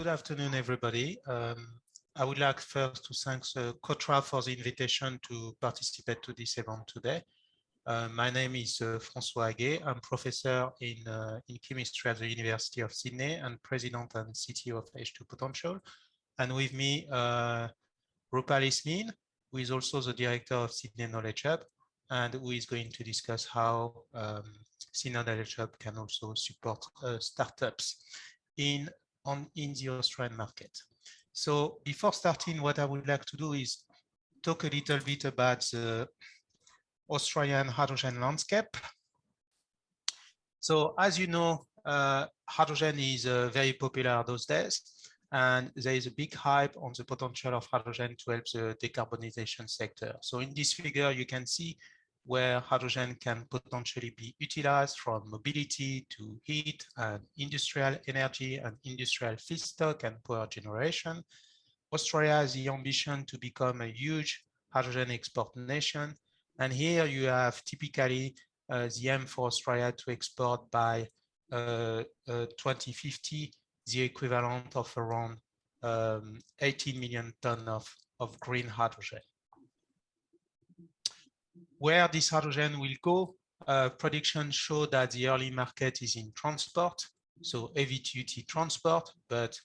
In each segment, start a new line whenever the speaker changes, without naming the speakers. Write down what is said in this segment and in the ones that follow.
Good afternoon, everybody. I would like first to thank COTRA for the invitation to participate to this event today. My name is Francois. I'm professor in chemistry at the University of Sydney and president and CTO of H2 Potential. And with me, Rupal Ismin, who is also the director of Sydney Knowledge Hub, and who is going to discuss how Sydney Knowledge Hub can also support startups in the Australian market. So before starting, what I would like to do is talk a little bit about the Australian hydrogen landscape. So as you know, hydrogen is very popular those days, and there is a big hype on the potential of hydrogen to help the decarbonization sector. So in this figure, you can see where hydrogen can potentially be utilized from mobility to heat and industrial energy and industrial feedstock and power generation. Australia has the ambition to become a huge hydrogen export nation. And here you have typically the aim for Australia to export by 2050, the equivalent of around 18 million tons of green hydrogen. Where this hydrogen will go, predictions show that the early market is in transport, so heavy-duty transport, but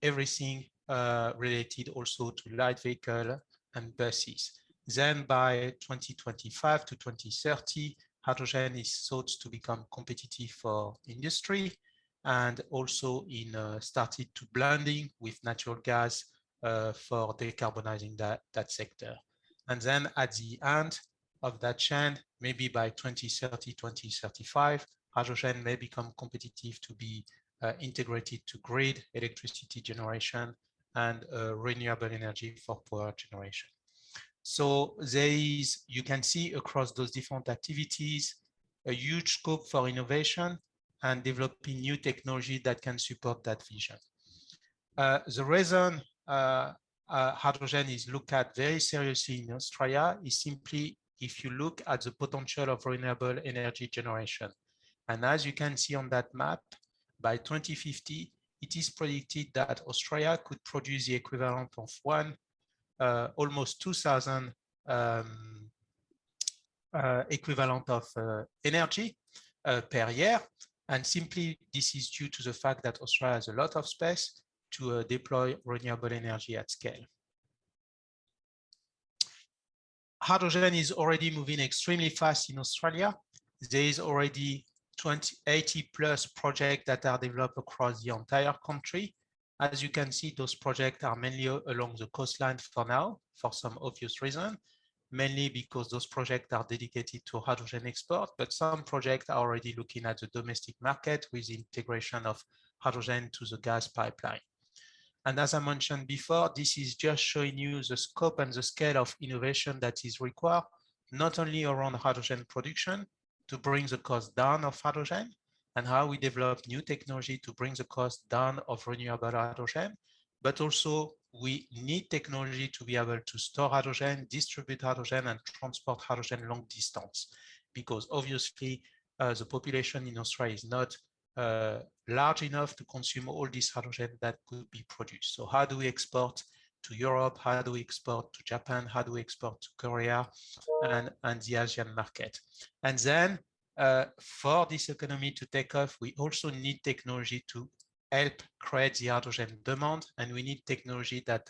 everything related also to light vehicle and buses. Then by 2025 to 2030, hydrogen is thought to become competitive for industry and also started to blending with natural gas for decarbonizing that sector. And then at the end of that chain, maybe by 2030, 2035, hydrogen may become competitive to be integrated to grid electricity generation and renewable energy for power generation. So there is, you can see across those different activities, a huge scope for innovation and developing new technology that can support that vision. The reason hydrogen is looked at very seriously in Australia is simply if you look at the potential of renewable energy generation. And as you can see on that map, by 2050, it is predicted that Australia could produce the equivalent of almost 2,000 equivalent of energy per year. And simply, this is due to the fact that Australia has a lot of space to deploy renewable energy at scale. Hydrogen is already moving extremely fast in Australia. There is already 80 plus projects that are developed across the entire country. As you can see, those projects are mainly along the coastline for now, for some obvious reason, mainly because those projects are dedicated to hydrogen export, but some projects are already looking at the domestic market with the integration of hydrogen to the gas pipeline. And as I mentioned before, this is just showing you the scope and the scale of innovation that is required, not only around hydrogen production to bring the cost down of hydrogen and how we develop new technology to bring the cost down of renewable hydrogen, but also we need technology to be able to store hydrogen, distribute hydrogen, and transport hydrogen long distance, because obviously the population in Australia is not large enough to consume all this hydrogen that could be produced. So how do we export to Europe? How do we export to Japan? How do we export to Korea and the Asian market? And then for this economy to take off, we also need technology to help create the hydrogen demand, and we need technology that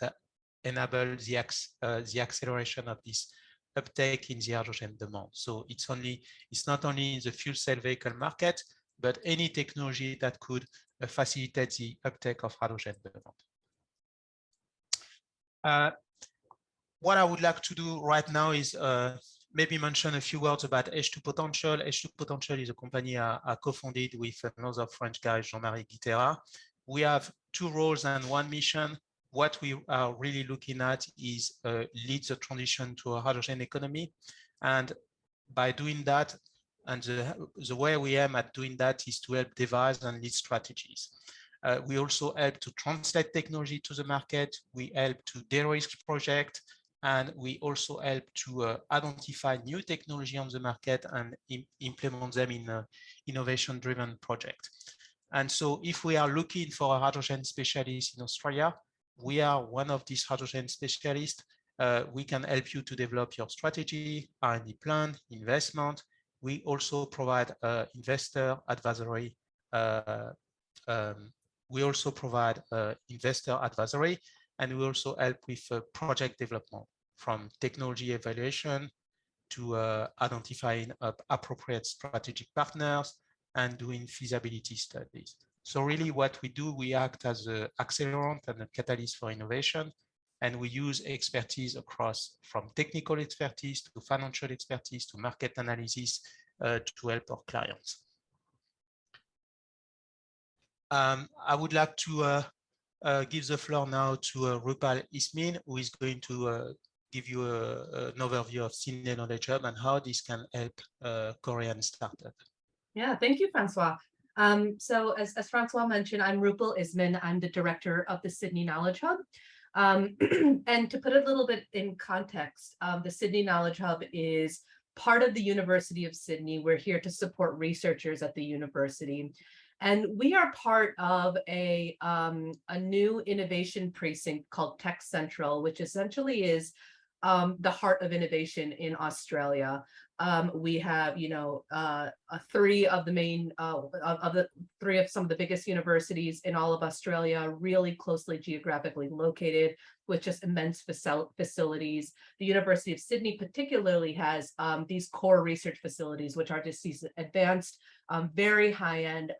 enable the acceleration of this uptake in the hydrogen demand. So it's not only in the fuel cell vehicle market, but any technology that could facilitate the uptake of hydrogen demand. What I would like to do right now is maybe mention a few words about H2 Potential. H2 Potential is a company I co-founded with another French guy, Jean-Marie Guitera. We have two roles and one mission. What we are really looking at is lead the transition to a hydrogen economy. And by doing that, and the way we aim at doing that is to help devise and lead strategies. We also help to translate technology to the market. We help to de-risk projects, and we also help to identify new technology on the market and implement them in innovation-driven projects. And so if we are looking for a hydrogen specialist in Australia, we are one of these hydrogen specialists. We can help you to develop your strategy, R&D plan, investment. We also provide investor advisory. We also provide investor advisory, and we also help with project development, from technology evaluation to identifying appropriate strategic partners and doing feasibility studies. So really what we do, we act as an accelerant and a catalyst for innovation, and we use expertise across, from technical expertise to financial expertise to market analysis to help our clients. I would like to give the floor now to Rupal Ismin, who is going to give you an overview of Sydney Knowledge Hub and how this can help Korean startup.
Yeah, thank you, Francois. So as Francois mentioned, I'm Rupal Ismin. I'm the director of the Sydney Knowledge Hub. And to put it a little bit in context, the Sydney Knowledge Hub is part of the University of Sydney. We're here to support researchers at the university. And we are part of a new innovation precinct called Tech Central, which essentially is the heart of innovation in Australia. We have, three of the main, three of some of the biggest universities in all of Australia, really closely geographically located with just immense facilities. The University of Sydney particularly has these core research facilities, which are just these advanced, very high-end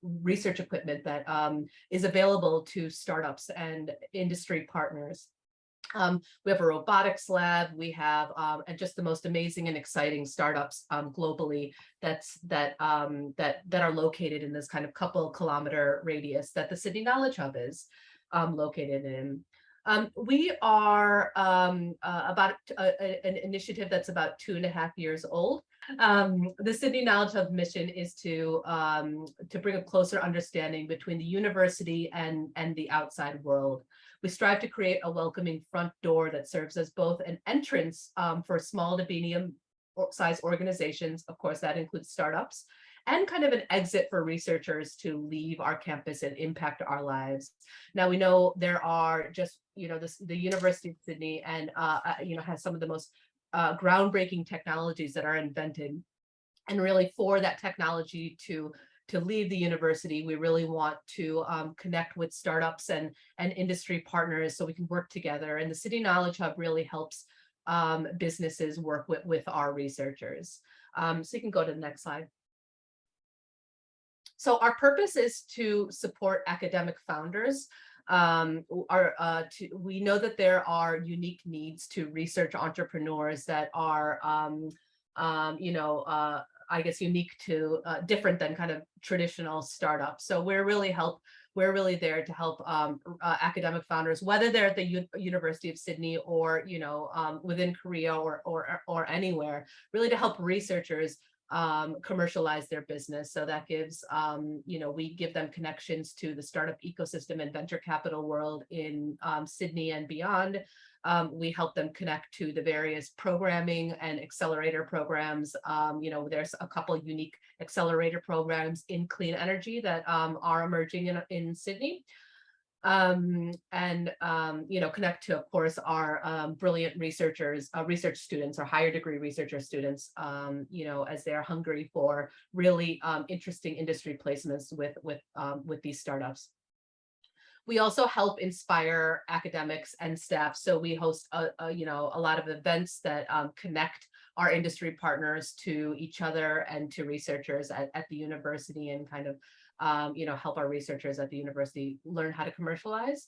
research equipment that is available to startups and industry partners. We have a robotics lab. We have and just the most amazing and exciting startups globally that are located in this kind of couple kilometer radius that the Sydney Knowledge Hub is located in. We are about an initiative that's about 2.5 years old. The Sydney Knowledge Hub mission is to bring a closer understanding between the university and the outside world. We strive to create a welcoming front door that serves as both an entrance for small to medium size organizations, of course that includes startups, and kind of an exit for researchers to leave our campus and impact our lives. Now we know there are just, the University of Sydney and, has some of the most groundbreaking technologies that are invented. And really for that technology to leave the university, we really want to connect with startups and industry partners so we can work together. And the Sydney Knowledge Hub really helps businesses work with our researchers. So you can go to the next slide. So our purpose is to support academic founders. We know that there are unique needs to research entrepreneurs that are, I guess, unique to different than kind of traditional startups. So we're really there to help academic founders, whether they're at the University of Sydney or within Korea or anywhere, really to help researchers commercialize their business. So that gives, we give them connections to the startup ecosystem and venture capital world in Sydney and beyond. We help them connect to the various programming and accelerator programs. There's a couple of unique accelerator programs in clean energy that are emerging in Sydney. Connect to, of course, our brilliant researchers, research students or higher degree researcher students, as they're hungry for really interesting industry placements with these startups. We also help inspire academics and staff. So we host a lot of events that connect our industry partners to each other and to researchers at the university, and kind of help our researchers at the university learn how to commercialize.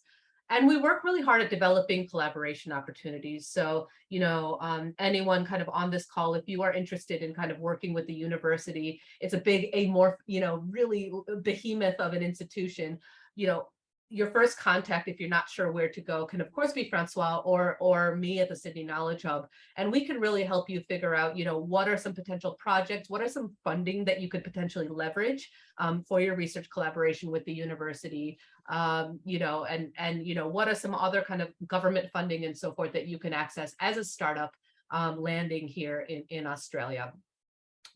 And we work really hard at developing collaboration opportunities. So, anyone kind of on this call, if you are interested in kind of working with the university, it's a big, really behemoth of an institution. Your first contact, if you're not sure where to go, can of course be Francois or me at the Sydney Knowledge Hub. And we can really help you figure out, what are some potential projects, what are some funding that you could potentially leverage for your research collaboration with the university, and what are some other kind of government funding and so forth that you can access as a startup landing here in Australia.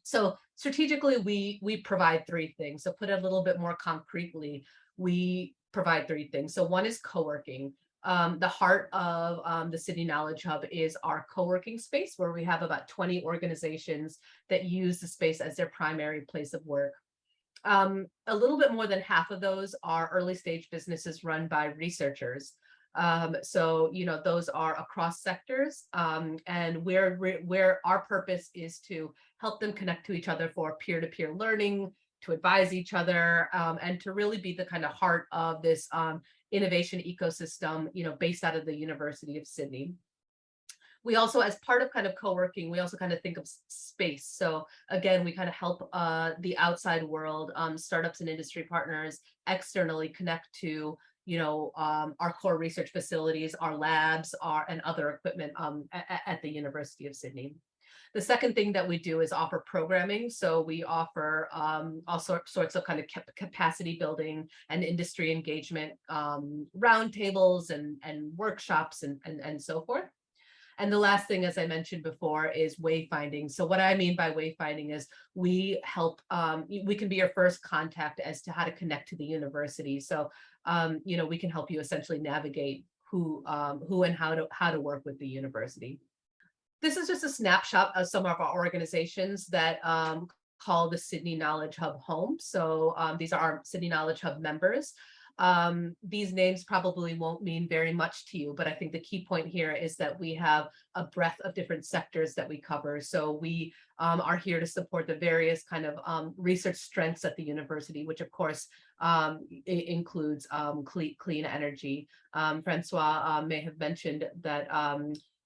So strategically, we provide three things. So put it a little bit more concretely, we provide three things. So one is co-working. The heart of the Sydney Knowledge Hub is our co-working space, where we have about 20 organizations that use the space as their primary place of work. A little bit more than half of those are early stage businesses run by researchers. So, those are across sectors, and where our purpose is to help them connect to each other for peer-to-peer learning, to advise each other, and to really be the kind of heart of this innovation ecosystem, based out of the University of Sydney. We also, as part of kind of co-working, we also kind of think of space. So again, we kind of help the outside world, startups and industry partners externally connect to, our core research facilities, our labs, and other equipment at the University of Sydney. The second thing that we do is offer programming. So we offer all sorts of kind of capacity building and industry engagement, roundtables and workshops and so forth. And the last thing, as I mentioned before, is wayfinding. So what I mean by wayfinding is we help, we can be your first contact as to how to connect to the university. So, we can help you essentially navigate who and how to work with the university. This is just a snapshot of some of our organizations that call the Sydney Knowledge Hub home. So these are our Sydney Knowledge Hub members. These names probably won't mean very much to you, but I think the key point here is that we have a breadth of different sectors that we cover. So we are here to support the various kind of research strengths at the university, which of course includes clean energy. Francois may have mentioned that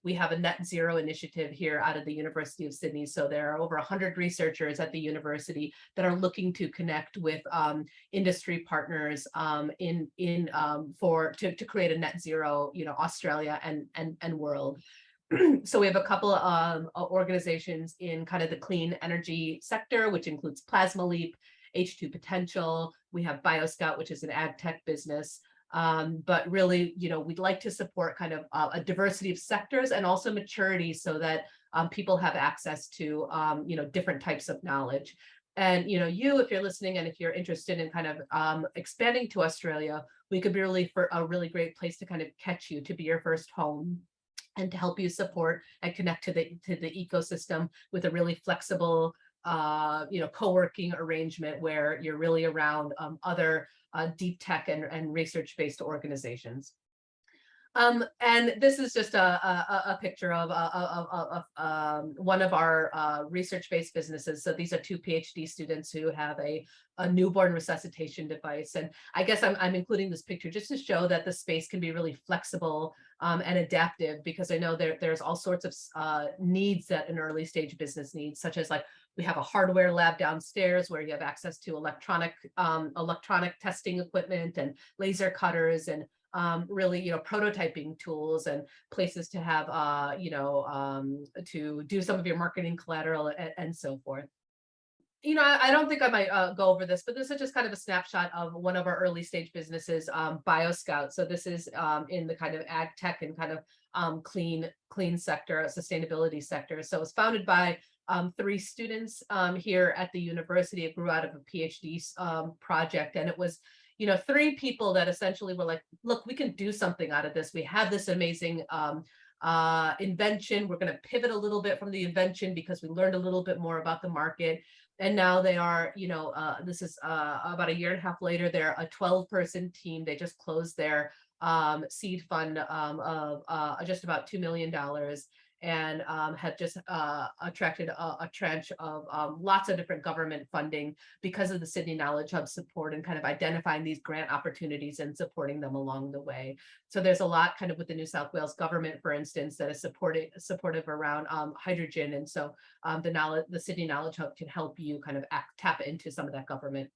we have a net zero initiative here out of the University of Sydney. So there are over 100 researchers at the university that are looking to connect with industry partners to create a net zero, Australia and world. So we have a couple of organizations in kind of the clean energy sector, which includes Plasma Leap, H2 Potential. We have Bioscout, which is an ag tech business. But really, we'd like to support kind of a diversity of sectors and also maturity so that people have access to, different types of knowledge. And, if you're listening and if you're interested in kind of expanding to Australia, we could be a really great place to kind of catch you, to be your first home and to help you support and connect to the ecosystem with a really flexible, co-working arrangement where you're really around other deep tech and research-based organizations. And this is just a picture of one of our research-based businesses. So these are two PhD students who have a newborn resuscitation device. And I guess I'm including this picture just to show that the space can be really flexible and adaptive, because I know there's all sorts of needs that an early stage business needs, such as like we have a hardware lab downstairs where you have access to electronic testing equipment and laser cutters and really, prototyping tools and places to have, to do some of your marketing collateral and so forth. I don't think I might go over this, but this is just kind of a snapshot of one of our early stage businesses, Bioscout. So this is in the kind of ag tech and kind of clean sector, sustainability sector. So it was founded by 3 students here at the university. It grew out of a PhD project, and it was 3 people that essentially were like, look, we can do something out of this. We have this amazing invention. We're going to pivot a little bit from the invention because we learned a little bit more about the market. And now they are, this is about a year and a half later, they're a 12-person team. They just closed their seed fund of just about $2 million. And have just attracted a tranche of lots of different government funding because of the Sydney Knowledge Hub support and kind of identifying these grant opportunities and supporting them along the way. So there's a lot kind of with the New South Wales government, for instance, that is supportive around hydrogen. And so the Sydney Knowledge Hub can help you kind of tap into some of that government,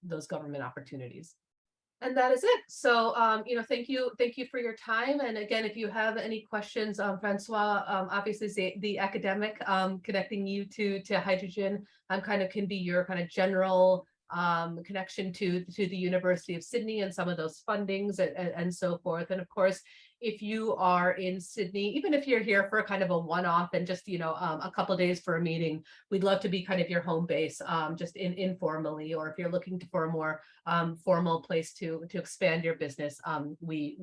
those government opportunities. And that is it. So, thank you for your time. And again, if you have any questions, Francois, obviously the academic, connecting you to hydrogen, kind of can be your kind of general connection to the University of Sydney and some of those fundings and so forth. And of course, if you are in Sydney, even if you're here for kind of a one-off and just, a couple of days for a meeting, we'd love to be kind of your home base, just informally, or if you're looking for a more formal place to expand your business, we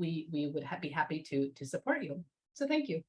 would be happy to support you. So thank you.